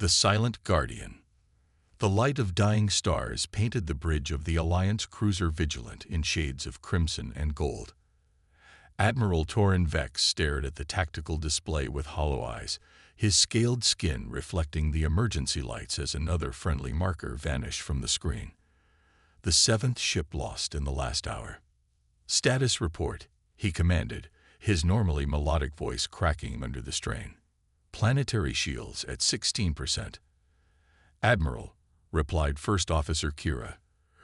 The Silent Guardian. The light of dying stars painted the bridge of the Alliance cruiser Vigilant in shades of crimson and gold. Admiral Torin Vex stared at the tactical display with hollow eyes, his scaled skin reflecting the emergency lights as another friendly marker vanished from the screen. The seventh ship lost in the last hour. "Status report," he commanded, his normally melodic voice cracking under the strain. "Planetary shields at 16%. "Admiral," replied First Officer Kira,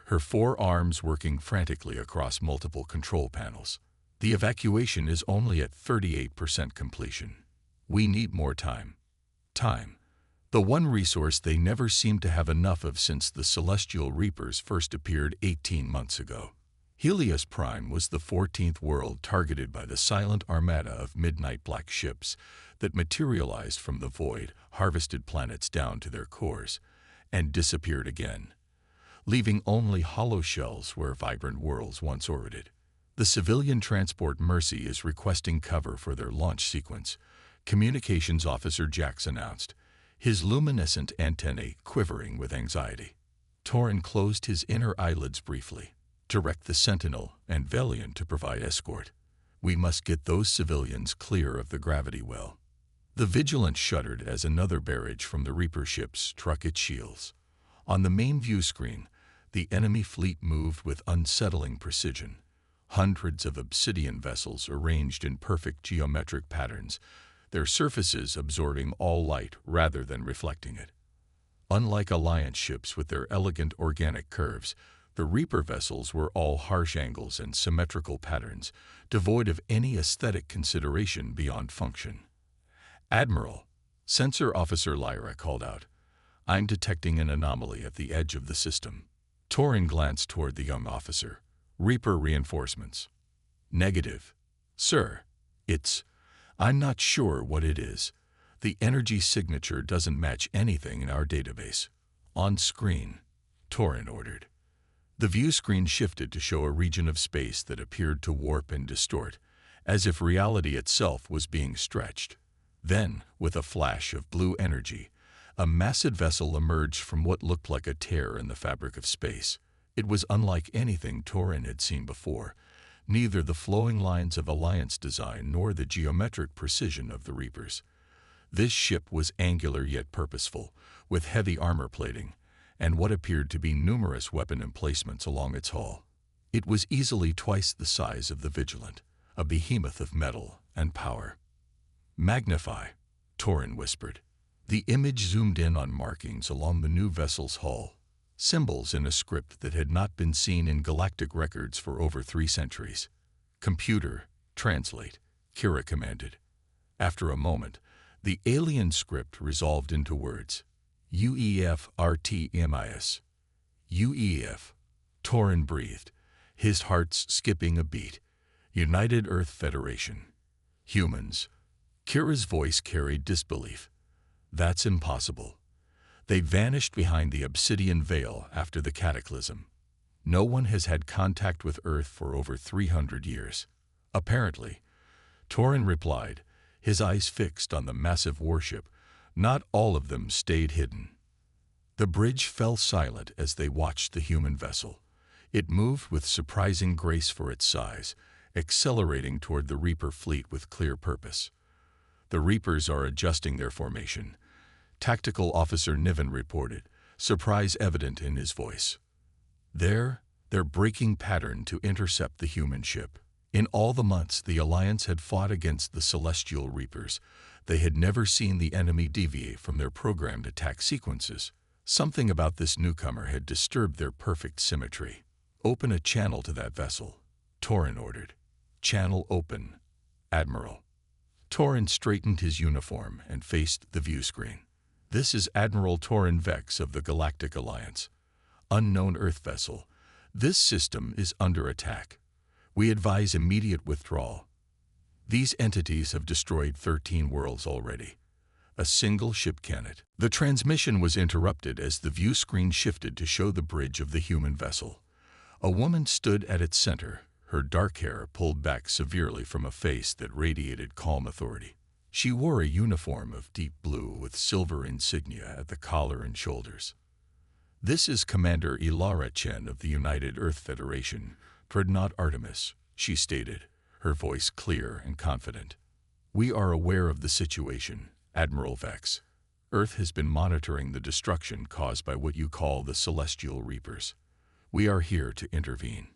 her four arms working frantically across multiple control panels. "The evacuation is only at 38% completion. We need more time." Time. The one resource they never seemed to have enough of since the Celestial Reapers first appeared 18 months ago. Helius Prime was the 14th world targeted by the silent armada of midnight black ships that materialized from the void, harvested planets down to their cores, and disappeared again, leaving only hollow shells where vibrant worlds once orbited. The civilian transport Mercy is requesting cover for their launch sequence, Communications Officer Jax announced, his luminescent antennae quivering with anxiety. Torin closed his inner eyelids briefly. "Direct the Sentinel and Velian to provide escort. We must get those civilians clear of the gravity well." The Vigilant shuddered as another barrage from the Reaper ships struck its shields. On the main view screen, the enemy fleet moved with unsettling precision. Hundreds of obsidian vessels arranged in perfect geometric patterns, their surfaces absorbing all light rather than reflecting it. Unlike Alliance ships with their elegant organic curves, the Reaper vessels were all harsh angles and symmetrical patterns, devoid of any aesthetic consideration beyond function. "Admiral," Sensor Officer Lyra called out, "I'm detecting an anomaly at the edge of the system." Torin glanced toward the young officer. "Reaper reinforcements." "Negative. Sir, I'm not sure what it is. The energy signature doesn't match anything in our database." "On screen," Torin ordered. The view screen shifted to show a region of space that appeared to warp and distort, as if reality itself was being stretched. Then, with a flash of blue energy, a massive vessel emerged from what looked like a tear in the fabric of space. It was unlike anything Torin had seen before, neither the flowing lines of Alliance design nor the geometric precision of the Reapers. This ship was angular yet purposeful, with heavy armor plating, and what appeared to be numerous weapon emplacements along its hull. It was easily twice the size of the Vigilant, a behemoth of metal and power. "Magnify," Torin whispered. The image zoomed in on markings along the new vessel's hull, symbols in a script that had not been seen in galactic records for over 3 centuries. "Computer, translate," Kira commanded. After a moment, the alien script resolved into words. "UEF Artemis. UEF." Torin breathed, his heart skipping a beat. "United Earth Federation. Humans." Kira's voice carried disbelief. "That's impossible. They vanished behind the obsidian veil after the cataclysm. No one has had contact with Earth for over 300 years. "Apparently," Torin replied, his eyes fixed on the massive warship. "Not all of them stayed hidden." The bridge fell silent as they watched the human vessel. It moved with surprising grace for its size, accelerating toward the Reaper fleet with clear purpose. "The Reapers are adjusting their formation," Tactical Officer Niven reported, surprise evident in his voice. They're breaking pattern to intercept the human ship." In all the months the Alliance had fought against the Celestial Reapers, they had never seen the enemy deviate from their programmed attack sequences. Something about this newcomer had disturbed their perfect symmetry. "Open a channel to that vessel," Torin ordered. "Channel open, Admiral." Torin straightened his uniform and faced the view screen. "This is Admiral Torin Vex of the Galactic Alliance. Unknown Earth vessel. This system is under attack. We advise immediate withdrawal. These entities have destroyed 13 worlds already. A single ship cannot." The transmission was interrupted as the view screen shifted to show the bridge of the human vessel. A woman stood at its center, her dark hair pulled back severely from a face that radiated calm authority. She wore a uniform of deep blue with silver insignia at the collar and shoulders. "This is Commander Ilara Chen of the United Earth Federation, Dreadnought Artemis," she stated, her voice clear and confident. "We are aware of the situation, Admiral Vex. Earth has been monitoring the destruction caused by what you call the Celestial Reapers. We are here to intervene."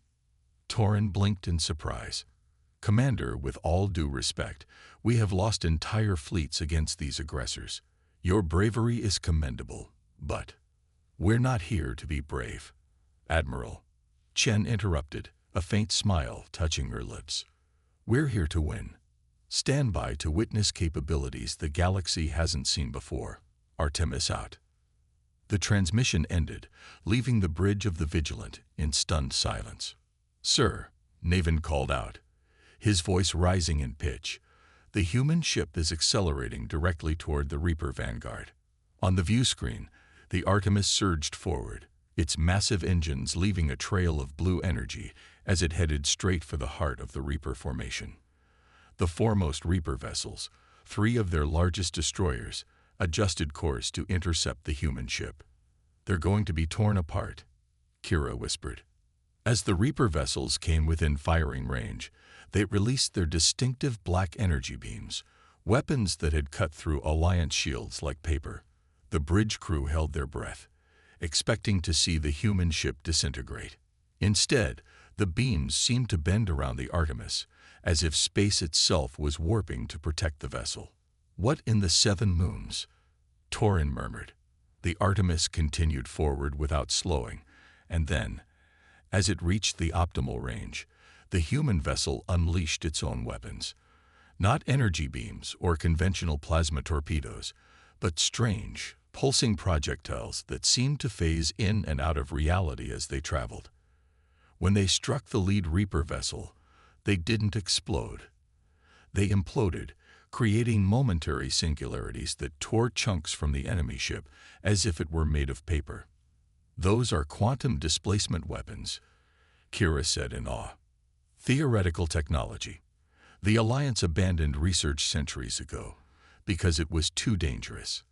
Torin blinked in surprise. "Commander, with all due respect, we have lost entire fleets against these aggressors. Your bravery is commendable, but we're not here to be brave." "Admiral," Chen interrupted, a faint smile touching her lips. "We're here to win. Stand by to witness capabilities the galaxy hasn't seen before. Artemis out." The transmission ended, leaving the bridge of the Vigilant in stunned silence. "Sir," Naven called out, his voice rising in pitch, "the human ship is accelerating directly toward the Reaper vanguard." On the view screen, the Artemis surged forward, its massive engines leaving a trail of blue energy as it headed straight for the heart of the Reaper formation. The foremost Reaper vessels, 3 of their largest destroyers, adjusted course to intercept the human ship. "They're going to be torn apart," Kira whispered. As the Reaper vessels came within firing range, they released their distinctive black energy beams, weapons that had cut through Alliance shields like paper. The bridge crew held their breath, expecting to see the human ship disintegrate. Instead, the beams seemed to bend around the Artemis, as if space itself was warping to protect the vessel. "What in the 7 moons?" Torin murmured. The Artemis continued forward without slowing, and then, as it reached the optimal range, the human vessel unleashed its own weapons. Not energy beams or conventional plasma torpedoes, but strange, pulsing projectiles that seemed to phase in and out of reality as they traveled. When they struck the lead Reaper vessel, they didn't explode. They imploded, creating momentary singularities that tore chunks from the enemy ship as if it were made of paper. "Those are quantum displacement weapons," Kira said in awe. "Theoretical technology. The Alliance abandoned research centuries ago because it was too dangerous."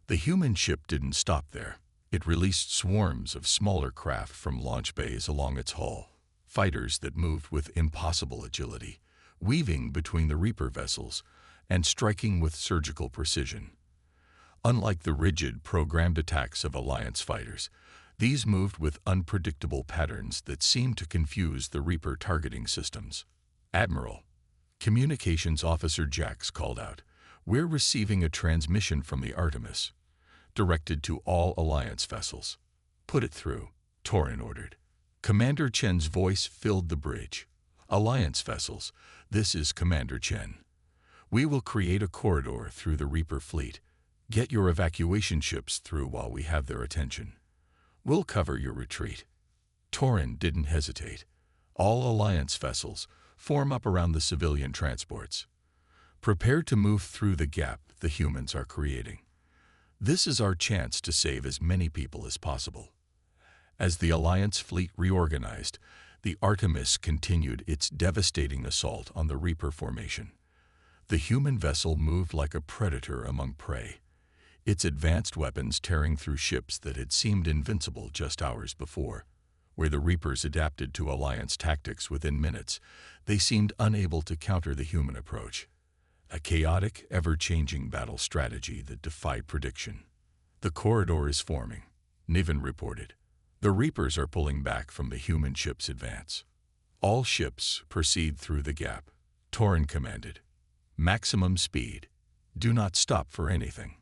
The human ship didn't stop there. It released swarms of smaller craft from launch bays along its hull, fighters that moved with impossible agility, weaving between the Reaper vessels and striking with surgical precision. Unlike the rigid, programmed attacks of Alliance fighters, these moved with unpredictable patterns that seemed to confuse the Reaper targeting systems. "Admiral," Communications Officer Jax called out, "we're receiving a transmission from the Artemis, directed to all Alliance vessels." "Put it through," Torin ordered. Commander Chen's voice filled the bridge. "Alliance vessels, this is Commander Chen. We will create a corridor through the Reaper fleet. Get your evacuation ships through while we have their attention. We'll cover your retreat." Torin didn't hesitate. "All Alliance vessels, form up around the civilian transports. Prepare to move through the gap the humans are creating. This is our chance to save as many people as possible." As the Alliance fleet reorganized, the Artemis continued its devastating assault on the Reaper formation. The human vessel moved like a predator among prey, its advanced weapons tearing through ships that had seemed invincible just hours before. Where the Reapers adapted to Alliance tactics within minutes, they seemed unable to counter the human approach. A chaotic, ever-changing battle strategy that defied prediction. "The corridor is forming," Niven reported. "The Reapers are pulling back from the human ship's advance. All ships proceed through the gap," Torin commanded. "Maximum speed. Do not stop for anything."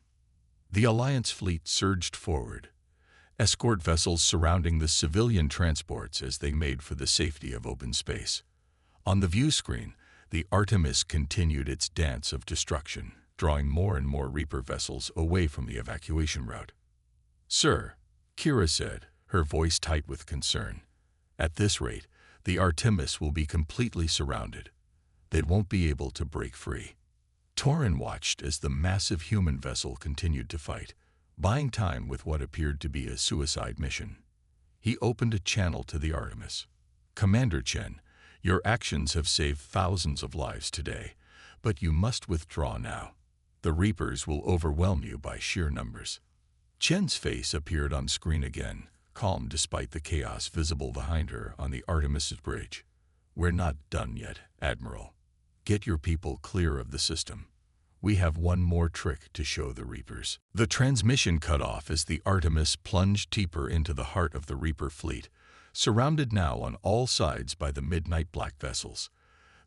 The Alliance fleet surged forward, escort vessels surrounding the civilian transports as they made for the safety of open space. On the view screen, the Artemis continued its dance of destruction, drawing more and more Reaper vessels away from the evacuation route. "Sir," Kira said, her voice tight with concern, "at this rate, the Artemis will be completely surrounded. They won't be able to break free." Torin watched as the massive human vessel continued to fight, buying time with what appeared to be a suicide mission. He opened a channel to the Artemis. "Commander Chen, your actions have saved thousands of lives today, but you must withdraw now. The Reapers will overwhelm you by sheer numbers. Chen's face appeared on screen again, calm despite the chaos visible behind her on the Artemis bridge. We're not done yet, Admiral. Get your people clear of the system. We have one more trick to show the Reapers. The transmission cut off as the Artemis plunged deeper into the heart of the Reaper fleet, surrounded now on all sides by the Midnight Black vessels.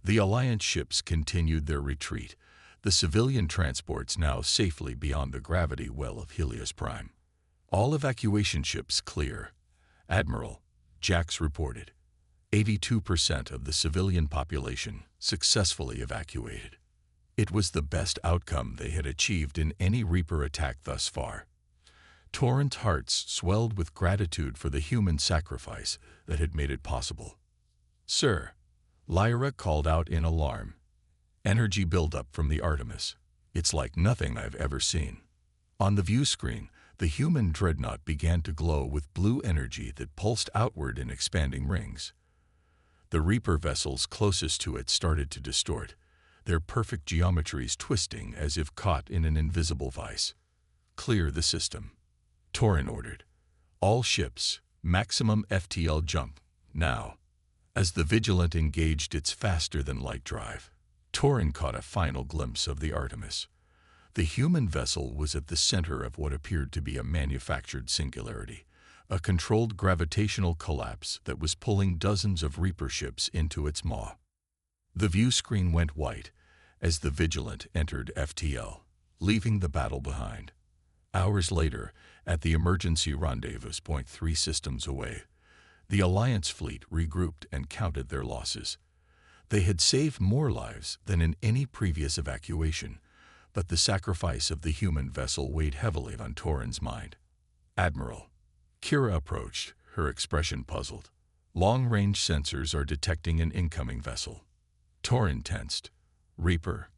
The Alliance ships continued their retreat, the civilian transports now safely beyond the gravity well of Helius Prime. All evacuation ships clear. Admiral, Jax reported. 82% of the civilian population successfully evacuated. It was the best outcome they had achieved in any Reaper attack thus far. Torrent's hearts swelled with gratitude for the human sacrifice that had made it possible. Sir, Lyra called out in alarm. Energy buildup from the Artemis. It's like nothing I've ever seen. On the view screen, the human Dreadnought began to glow with blue energy that pulsed outward in expanding rings. The Reaper vessels closest to it started to distort, their perfect geometries twisting as if caught in an invisible vice. Clear the system. Torrent ordered. All ships, maximum FTL jump, now. As the Vigilant engaged its faster-than-light drive, Torrent caught a final glimpse of the Artemis. The human vessel was at the center of what appeared to be a manufactured singularity, a controlled gravitational collapse that was pulling dozens of Reaper ships into its maw. The view screen went white as the Vigilant entered FTL, leaving the battle behind. Hours later, at the emergency rendezvous point 3 systems away, the Alliance fleet regrouped and counted their losses. They had saved more lives than in any previous evacuation, but the sacrifice of the human vessel weighed heavily on Torrent's mind. Admiral, Kira approached, her expression puzzled. Long-range sensors are detecting an incoming vessel. Torrent tensed. Reaper?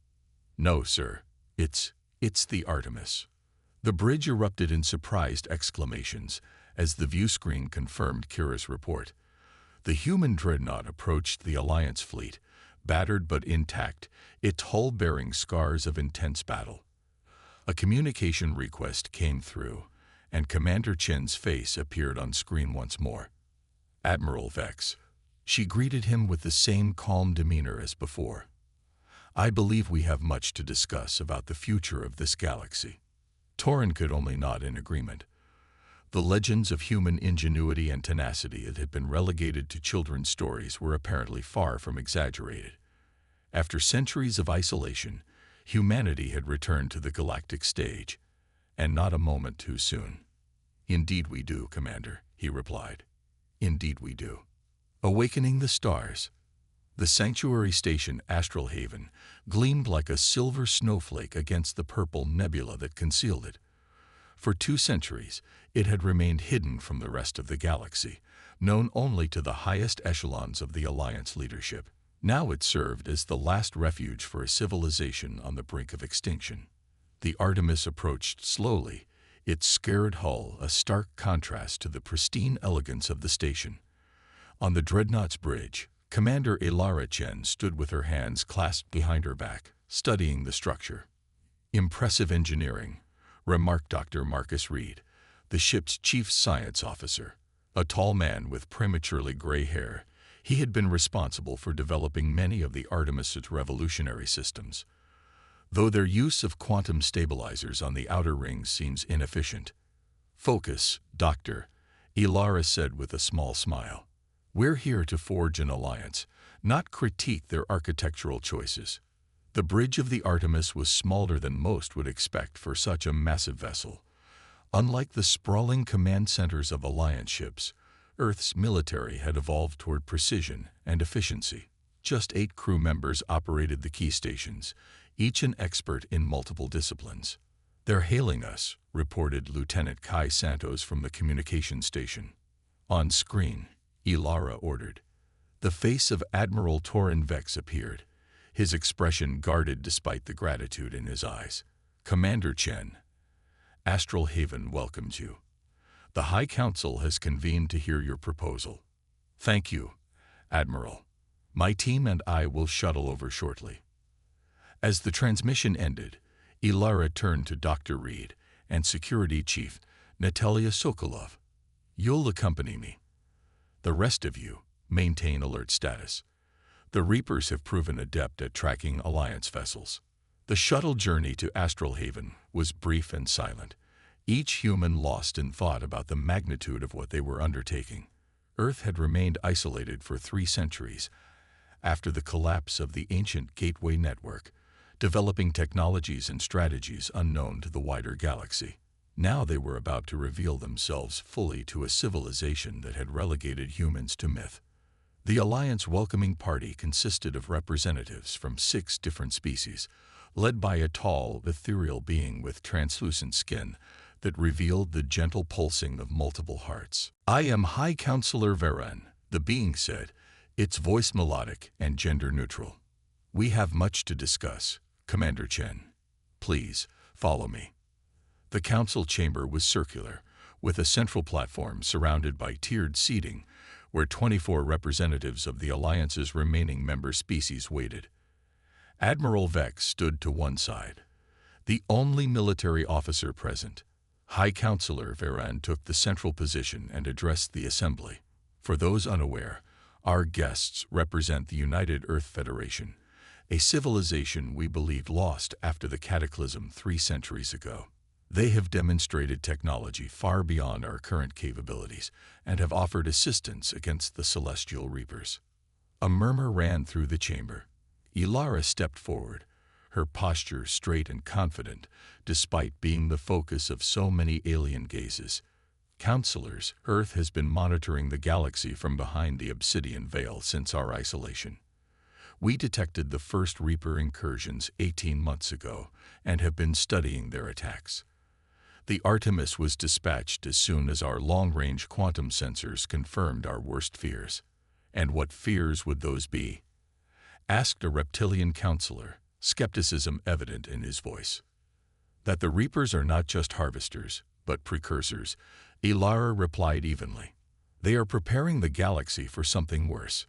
No, sir. It's the Artemis. The bridge erupted in surprised exclamations as the view screen confirmed Kira's report. The human Dreadnought approached the Alliance fleet, battered but intact, its hull bearing scars of intense battle. A communication request came through, and Commander Chen's face appeared on screen once more. Admiral Vex. She greeted him with the same calm demeanor as before. I believe we have much to discuss about the future of this galaxy. Torrent could only nod in agreement. The legends of human ingenuity and tenacity that had been relegated to children's stories were apparently far from exaggerated. After centuries of isolation, humanity had returned to the galactic stage, and not a moment too soon. Indeed we do, Commander, he replied. Indeed we do. Awakening the stars. The sanctuary station Astral Haven gleamed like a silver snowflake against the purple nebula that concealed it. For 2 centuries, it had remained hidden from the rest of the galaxy, known only to the highest echelons of the Alliance leadership. Now it served as the last refuge for a civilization on the brink of extinction. The Artemis approached slowly, its scarred hull a stark contrast to the pristine elegance of the station. On the Dreadnought's bridge, Commander Elara Chen stood with her hands clasped behind her back, studying the structure. Impressive engineering, remarked Dr. Marcus Reed, the ship's chief science officer. A tall man with prematurely gray hair, he had been responsible for developing many of the Artemis's revolutionary systems. Though their use of quantum stabilizers on the outer rings seems inefficient. Focus, Doctor, Elara said with a small smile. We're here to forge an alliance, not critique their architectural choices. The bridge of the Artemis was smaller than most would expect for such a massive vessel. Unlike the sprawling command centers of Alliance ships, Earth's military had evolved toward precision and efficiency. Just 8 crew members operated the key stations, each an expert in multiple disciplines. They're hailing us, reported Lieutenant Kai Santos from the communication station. On screen, Elara ordered. The face of Admiral Torrent Vex appeared, his expression guarded despite the gratitude in his eyes. Commander Chen, Astral Haven welcomes you. The High Council has convened to hear your proposal. Thank you, Admiral. My team and I will shuttle over shortly. As the transmission ended, Ilara turned to Dr. Reed and Security Chief Natalia Sokolov. "You'll accompany me. The rest of you, maintain alert status. The Reapers have proven adept at tracking Alliance vessels." The shuttle journey to Astral Haven was brief and silent, each human lost in thought about the magnitude of what they were undertaking. Earth had remained isolated for 3 centuries after the collapse of the ancient Gateway Network, developing technologies and strategies unknown to the wider galaxy. Now they were about to reveal themselves fully to a civilization that had relegated humans to myth. The Alliance welcoming party consisted of representatives from 6 different species, led by a tall, ethereal being with translucent skin that revealed the gentle pulsing of multiple hearts. "I am High Counselor Varen," the being said, its voice melodic and gender-neutral. "We have much to discuss, Commander Chen. Please, follow me." The council chamber was circular, with a central platform surrounded by tiered seating, where 24 representatives of the Alliance's remaining member species waited. Admiral Vex stood to one side, the only military officer present. High Counselor Varen took the central position and addressed the assembly. "For those unaware, our guests represent the United Earth Federation, a civilization we believed lost after the cataclysm 3 centuries ago. They have demonstrated technology far beyond our current capabilities and have offered assistance against the Celestial Reapers." A murmur ran through the chamber. Ilara stepped forward, her posture straight and confident, despite being the focus of so many alien gazes. "Counselors, Earth has been monitoring the galaxy from behind the obsidian veil since our isolation. We detected the first Reaper incursions 18 months ago and have been studying their attacks. The Artemis was dispatched as soon as our long-range quantum sensors confirmed our worst fears." "And what fears would those be?" asked a reptilian counselor, skepticism evident in his voice. "That the Reapers are not just harvesters, but precursors," Ilara replied evenly. "They are preparing the galaxy for something worse."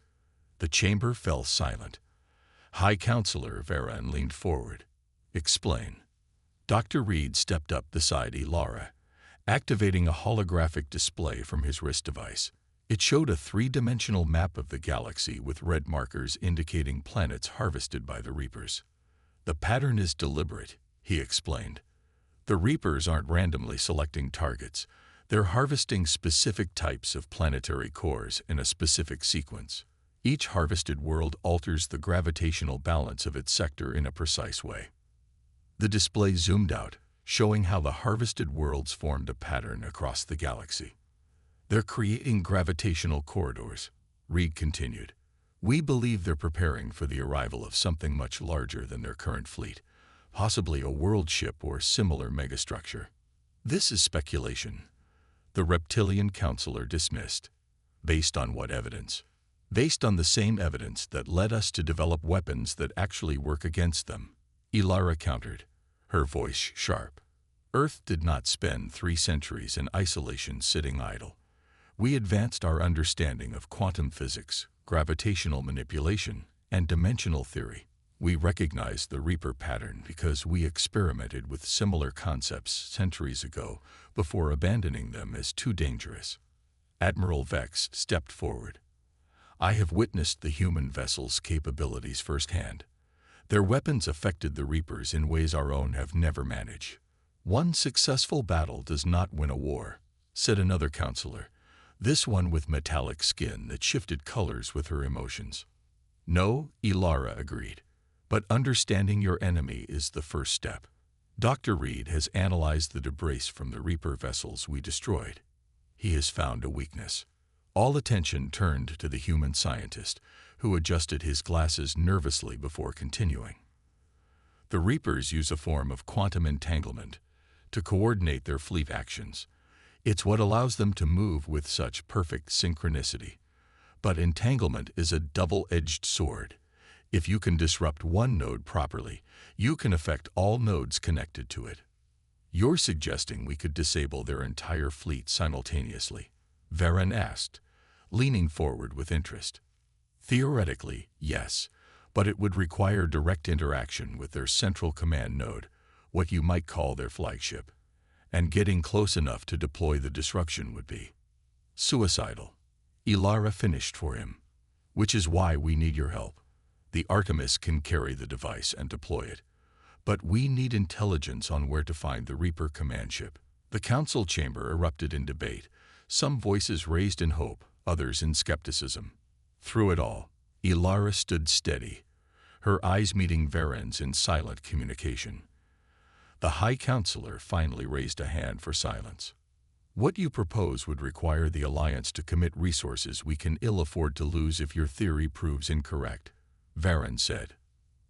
The chamber fell silent. High Counselor Varen leaned forward. "Explain." Dr. Reed stepped up beside Ilara, activating a holographic display from his wrist device. It showed a 3-dimensional map of the galaxy with red markers indicating planets harvested by the Reapers. "The pattern is deliberate," he explained. "The Reapers aren't randomly selecting targets. They're harvesting specific types of planetary cores in a specific sequence. Each harvested world alters the gravitational balance of its sector in a precise way." The display zoomed out, showing how the harvested worlds formed a pattern across the galaxy. "They're creating gravitational corridors," Reed continued. "We believe they're preparing for the arrival of something much larger than their current fleet, possibly a world ship or similar megastructure." "This is speculation," the reptilian counselor dismissed. "Based on what evidence?" "Based on the same evidence that led us to develop weapons that actually work against them," Ilara countered, her voice sharp. "Earth did not spend 3 centuries in isolation sitting idle. We advanced our understanding of quantum physics, gravitational manipulation, and dimensional theory. We recognized the Reaper pattern because we experimented with similar concepts centuries ago before abandoning them as too dangerous." Admiral Vex stepped forward. "I have witnessed the human vessel's capabilities firsthand. Their weapons affected the Reapers in ways our own have never managed." "One successful battle does not win a war," said another counselor, this one with metallic skin that shifted colors with her emotions. "No," Ilara agreed, "but understanding your enemy is the first step. Dr. Reed has analyzed the debris from the Reaper vessels we destroyed. He has found a weakness." All attention turned to the human scientist, who adjusted his glasses nervously before continuing. "The Reapers use a form of quantum entanglement to coordinate their fleet actions. It's what allows them to move with such perfect synchronicity. But entanglement is a double-edged sword. If you can disrupt one node properly, you can affect all nodes connected to it." "You're suggesting we could disable their entire fleet simultaneously?" Varen asked, leaning forward with interest. "Theoretically, yes, but it would require direct interaction with their central command node, what you might call their flagship, and getting close enough to deploy the disruption would be suicidal. Ilara finished for him. Which is why we need your help. The Artemis can carry the device and deploy it, but we need intelligence on where to find the Reaper command ship. The council chamber erupted in debate, some voices raised in hope, others in skepticism. Through it all, Ilara stood steady, her eyes meeting Varen's in silent communication. The High Counselor finally raised a hand for silence. What you propose would require the Alliance to commit resources we can ill afford to lose if your theory proves incorrect, Varen said.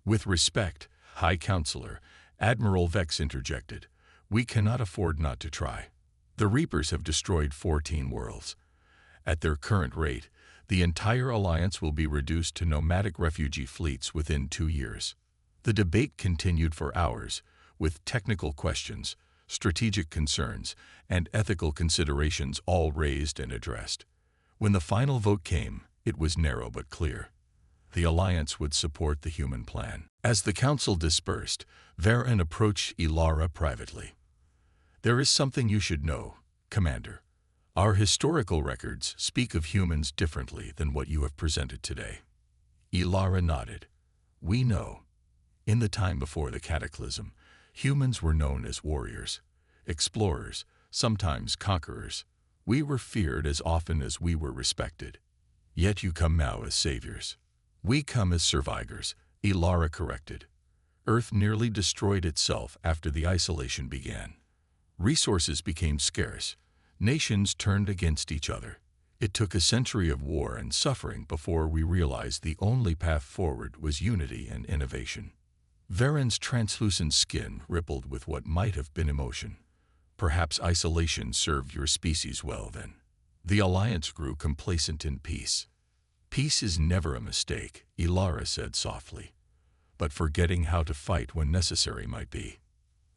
With respect, High Counselor, Admiral Vex interjected. We cannot afford not to try. The Reapers have destroyed 14 worlds. At their current rate, the entire Alliance will be reduced to nomadic refugee fleets within 2 years. The debate continued for hours, with technical questions, strategic concerns, and ethical considerations all raised and addressed. When the final vote came, it was narrow but clear. The Alliance would support the human plan. As the council dispersed, Varen approached Ilara privately. There is something you should know, Commander. Our historical records speak of humans differently than what you have presented today. Ilara nodded. We know. In the time before the cataclysm, humans were known as warriors, explorers, sometimes conquerors. We were feared as often as we were respected. Yet you come now as saviors. We come as survivors, Ilara corrected. Earth nearly destroyed itself after the isolation began. Resources became scarce. Nations turned against each other. It took a century of war and suffering before we realized the only path forward was unity and innovation. Varen's translucent skin rippled with what might have been emotion. Perhaps isolation served your species well then. The Alliance grew complacent in peace. Peace is never a mistake, Ilara said softly, but forgetting how to fight when necessary might be.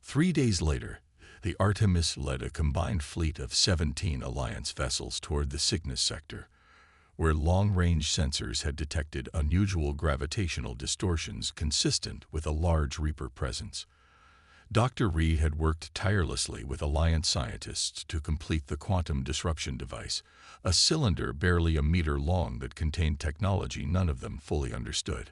3 days later, the Artemis led a combined fleet of 17 Alliance vessels toward the Cygnus sector, where long-range sensors had detected unusual gravitational distortions consistent with a large Reaper presence. Dr. Reed had worked tirelessly with Alliance scientists to complete the quantum disruption device, a cylinder barely a meter long that contained technology none of them fully understood.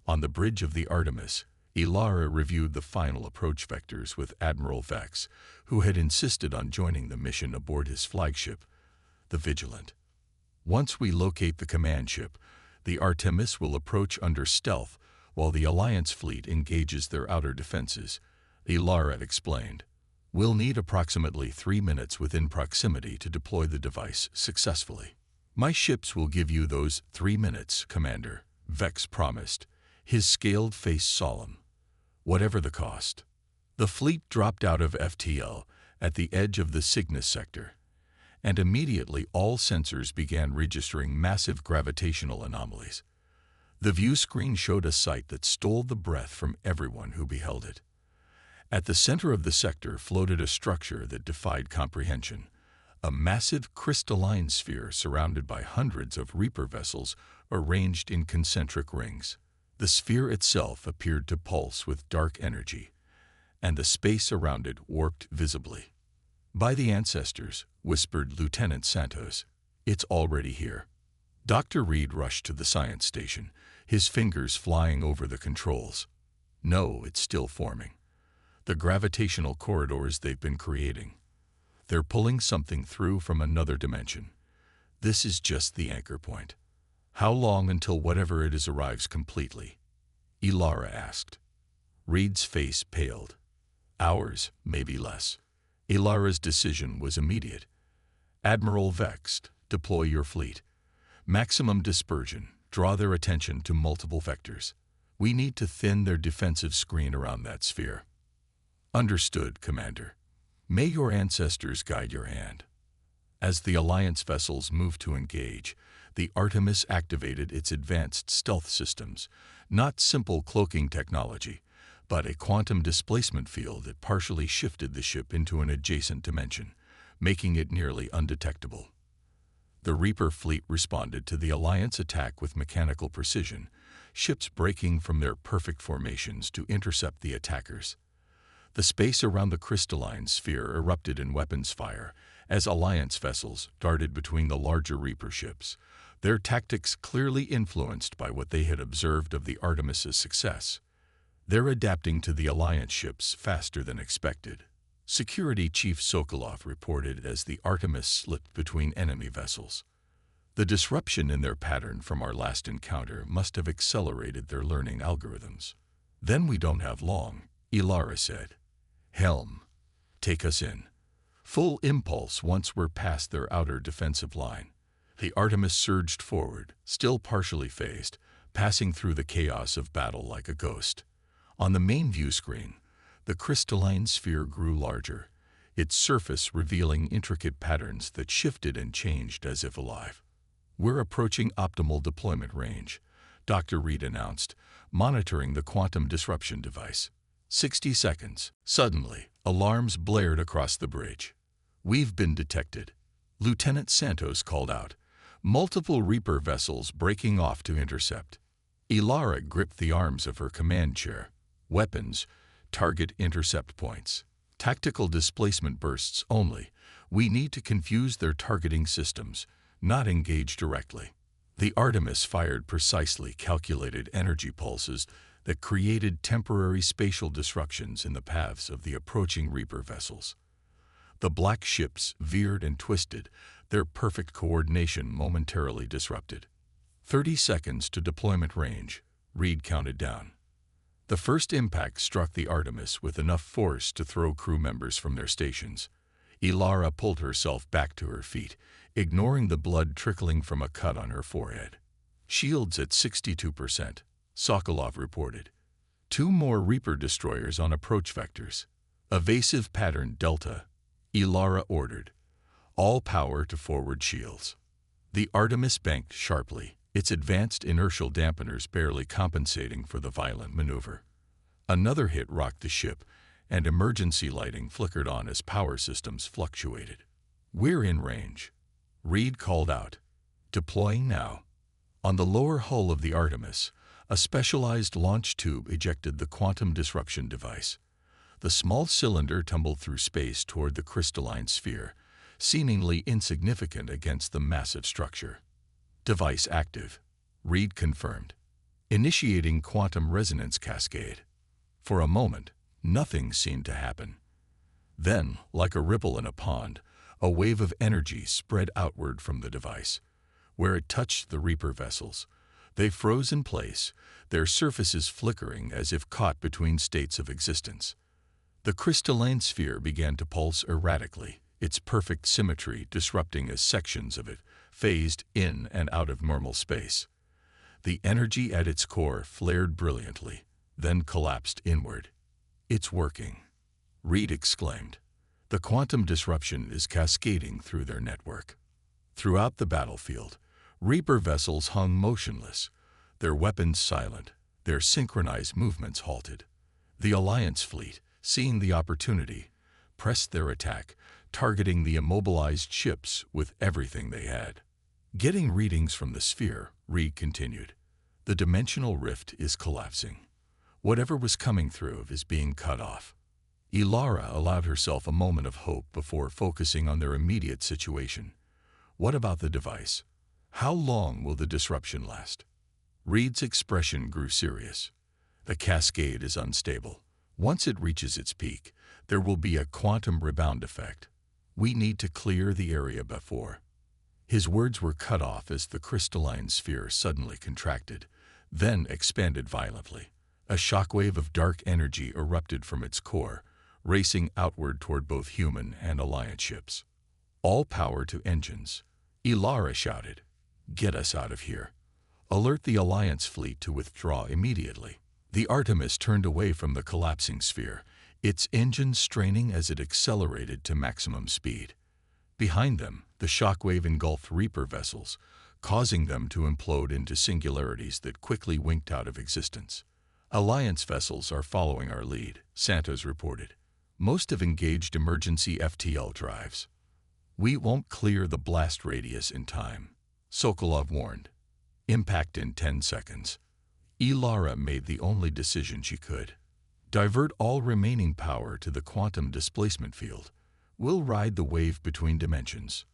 On the bridge of the Artemis, Ilara reviewed the final approach vectors with Admiral Vex, who had insisted on joining the mission aboard his flagship, the Vigilant. Once we locate the command ship, the Artemis will approach under stealth while the Alliance fleet engages their outer defenses, Ilara explained. We'll need approximately 3 minutes within proximity to deploy the device successfully. My ships will give you those 3 minutes, Commander, Vex promised, his scaled face solemn. Whatever the cost. The fleet dropped out of FTL at the edge of the Cygnus sector, and immediately all sensors began registering massive gravitational anomalies. The view screen showed a sight that stole the breath from everyone who beheld it. At the center of the sector floated a structure that defied comprehension, a massive crystalline sphere surrounded by hundreds of Reaper vessels arranged in concentric rings. The sphere itself appeared to pulse with dark energy, and the space around it warped visibly. By the ancestors, whispered Lieutenant Santos. It's already here. Dr. Reed rushed to the science station, his fingers flying over the controls. No, it's still forming. The gravitational corridors they've been creating. They're pulling something through from another dimension. This is just the anchor point. How long until whatever it is arrives completely? Ilara asked. Reed's face paled. Hours, maybe less. Ilara's decision was immediate. Admiral Vex, deploy your fleet. Maximum dispersion, draw their attention to multiple vectors. We need to thin their defensive screen around that sphere. Understood, Commander. May your ancestors guide your hand. As the Alliance vessels moved to engage, the Artemis activated its advanced stealth systems, not simple cloaking technology, but a quantum displacement field that partially shifted the ship into an adjacent dimension, making it nearly undetectable. The Reaper fleet responded to the Alliance attack with mechanical precision, ships breaking from their perfect formations to intercept the attackers. The space around the crystalline sphere erupted in weapons fire as Alliance vessels darted between the larger Reaper ships, their tactics clearly influenced by what they had observed of the Artemis's success. They're adapting to the Alliance ships faster than expected, Security Chief Sokolov reported as the Artemis slipped between enemy vessels. The disruption in their pattern from our last encounter must have accelerated their learning algorithms. Then we don't have long, Ilara said. Helm, take us in. Full impulse once we're past their outer defensive line. The Artemis surged forward, still partially phased, passing through the chaos of battle like a ghost. On the main view screen, the crystalline sphere grew larger, its surface revealing intricate patterns that shifted and changed as if alive. We're approaching optimal deployment range, Dr. Reed announced, monitoring the quantum disruption device. 60 seconds. Suddenly, alarms blared across the bridge. We've been detected. Lieutenant Santos called out, multiple Reaper vessels breaking off to intercept. Ilara gripped the arms of her command chair. Weapons, target intercept points. Tactical displacement bursts only. We need to confuse their targeting systems, not engage directly. The Artemis fired precisely calculated energy pulses that created temporary spatial disruptions in the paths of the approaching Reaper vessels. The black ships veered and twisted, their perfect coordination momentarily disrupted. 30 seconds to deployment range, Reed counted down. The first impact struck the Artemis with enough force to throw crew members from their stations. Ilara pulled herself back to her feet, ignoring the blood trickling from a cut on her forehead. Shields at 62%, Sokolov reported. 2 more Reaper destroyers on approach vectors. Evasive pattern Delta, Ilara ordered. All power to forward shields. The Artemis banked sharply, its advanced inertial dampeners barely compensating for the violent maneuver. Another hit rocked the ship, and emergency lighting flickered on as power systems fluctuated. We're in range, Reed called out. Deploying now. On the lower hull of the Artemis, a specialized launch tube ejected the quantum disruption device. The small cylinder tumbled through space toward the crystalline sphere, seemingly insignificant against the massive structure. Device active, Reed confirmed. Initiating quantum resonance cascade. For a moment, nothing seemed to happen. Then, like a ripple in a pond, a wave of energy spread outward from the device. Where it touched the Reaper vessels, they froze in place, their surfaces flickering as if caught between states of existence. The crystalline sphere began to pulse erratically, its perfect symmetry disrupting as sections of it phased in and out of normal space. The energy at its core flared brilliantly, then collapsed inward. It's working, Reed exclaimed. The quantum disruption is cascading through their network. Throughout the battlefield, Reaper vessels hung motionless, their weapons silent, their synchronized movements halted. The Alliance fleet, seeing the opportunity, pressed their attack, targeting the immobilized ships with everything they had. Getting readings from the sphere, Reed continued. The dimensional rift is collapsing. Whatever was coming through is being cut off. Ilara allowed herself a moment of hope before focusing on their immediate situation. What about the device? How long will the disruption last? Reed's expression grew serious. The cascade is unstable. Once it reaches its peak, there will be a quantum rebound effect. We need to clear the area before. His words were cut off as the crystalline sphere suddenly contracted, then expanded violently. A shockwave of dark energy erupted from its core, racing outward toward both human and Alliance ships. All power to engines, Ilara shouted. Get us out of here. Alert the Alliance fleet to withdraw immediately. The Artemis turned away from the collapsing sphere, its engines straining as it accelerated to maximum speed. Behind them, the shockwave engulfed Reaper vessels, causing them to implode into singularities that quickly winked out of existence. Alliance vessels are following our lead, Santos reported. Most have engaged emergency FTL drives. We won't clear the blast radius in time, Sokolov warned. Impact in 10 seconds. Ilara made the only decision she could. Divert all remaining power to the quantum displacement field. We'll ride the wave between dimensions."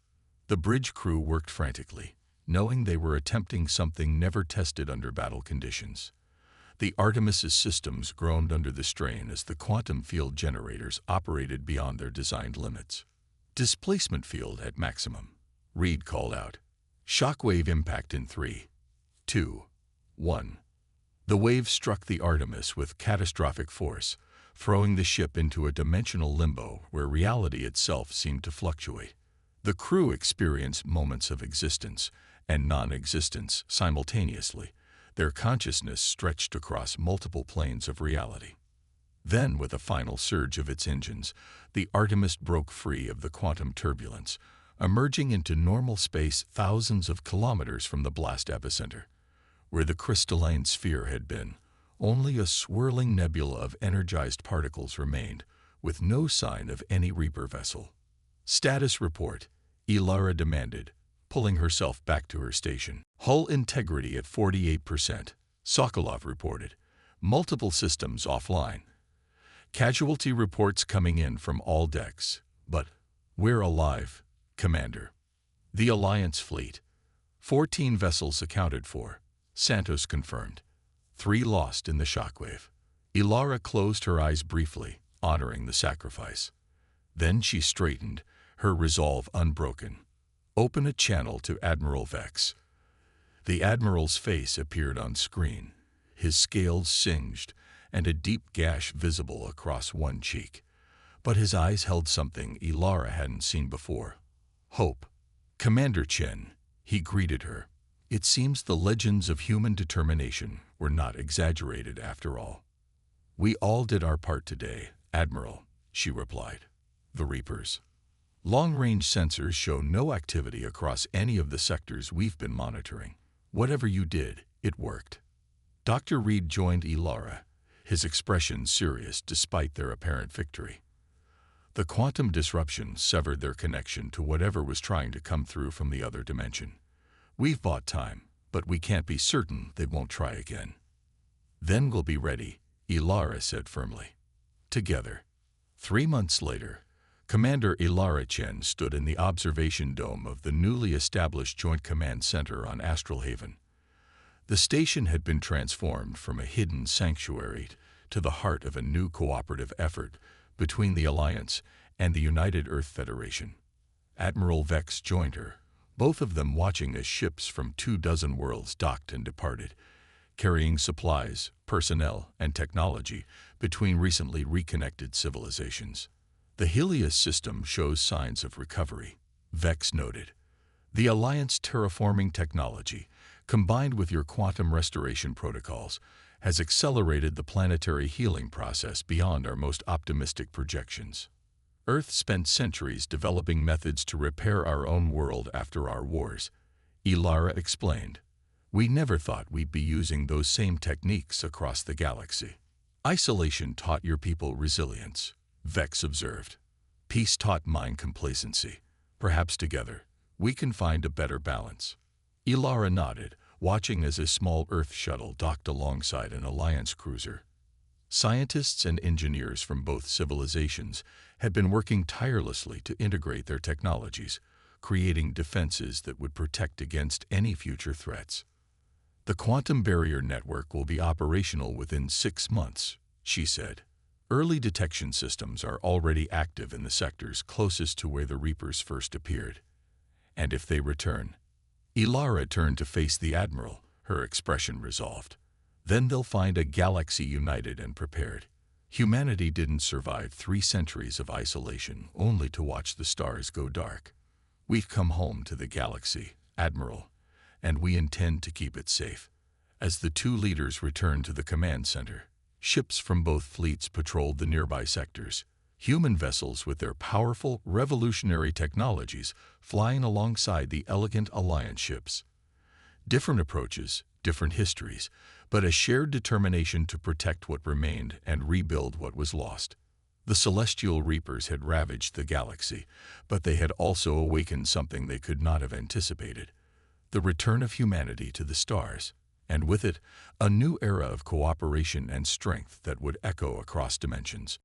The bridge crew worked frantically, knowing they were attempting something never tested under battle conditions. The Artemis's systems groaned under the strain as the quantum field generators operated beyond their designed limits. "Displacement field at maximum," Reed called out. "Shockwave impact in 3, 2, 1. The wave struck the Artemis with catastrophic force, throwing the ship into a dimensional limbo where reality itself seemed to fluctuate. The crew experienced moments of existence and non-existence simultaneously, their consciousness stretched across multiple planes of reality. Then, with a final surge of its engines, the Artemis broke free of the quantum turbulence, emerging into normal space thousands of kilometers from the blast epicenter. Where the crystalline sphere had been, only a swirling nebula of energized particles remained, with no sign of any Reaper vessel. "Status report," Ilara demanded, pulling herself back to her station. "Hull integrity at 48%, Sokolov reported. "Multiple systems offline. Casualty reports coming in from all decks, but we're alive, Commander." "The Alliance fleet. 14 vessels accounted for," Santos confirmed. 3 lost in the shockwave. Ilara closed her eyes briefly, honoring the sacrifice. Then she straightened, her resolve unbroken. "Open a channel to Admiral Vex." The Admiral's face appeared on screen, his scales singed, and a deep gash visible across one cheek. But his eyes held something Ilara hadn't seen before. Hope. "Commander Chen," he greeted her. "It seems the legends of human determination were not exaggerated after all." "We all did our part today, Admiral," she replied. "The Reapers. Long-range sensors show no activity across any of the sectors we've been monitoring. Whatever you did, it worked." Dr. Reed joined Ilara, his expression serious despite their apparent victory. The quantum disruption severed their connection to whatever was trying to come through from the other dimension. "We've bought time, but we can't be certain they won't try again." "Then we'll be ready," Ilara said firmly. Together. 3 months later, Commander Ilara Chen stood in the observation dome of the newly established Joint Command Center on Astral Haven. The station had been transformed from a hidden sanctuary to the heart of a new cooperative effort between the Alliance and the United Earth Federation. Admiral Vex joined her, both of them watching as ships from 24 worlds docked and departed, carrying supplies, personnel, and technology between recently reconnected civilizations. "The Helius system shows signs of recovery," Vex noted. "The Alliance terraforming technology, combined with your quantum restoration protocols, has accelerated the planetary healing process beyond our most optimistic projections. Earth spent centuries developing methods to repair our own world after our wars," Ilara explained. "We never thought we'd be using those same techniques across the galaxy." "Isolation taught your people resilience," Vex observed. "Peace taught mind complacency. Perhaps together, we can find a better balance." Ilara nodded, watching as a small Earth shuttle docked alongside an Alliance cruiser. Scientists and engineers from both civilizations had been working tirelessly to integrate their technologies, creating defenses that would protect against any future threats. "The quantum barrier network will be operational within 6 months," she said. "Early detection systems are already active in the sectors closest to where the Reapers first appeared. And if they return—" Ilara turned to face the Admiral, her expression resolved. "Then they'll find a galaxy united and prepared. Humanity didn't survive 3 centuries of isolation only to watch the stars go dark. We've come home to the galaxy, Admiral, and we intend to keep it safe." As the 2 leaders returned to the command center, ships from both fleets patrolled the nearby sectors, human vessels with their powerful, revolutionary technologies flying alongside the elegant Alliance ships. Different approaches, different histories, but a shared determination to protect what remained and rebuild what was lost. The celestial Reapers had ravaged the galaxy, but they had also awakened something they could not have anticipated: the return of humanity to the stars. and with it, a new era of cooperation and strength that would echo across dimensions.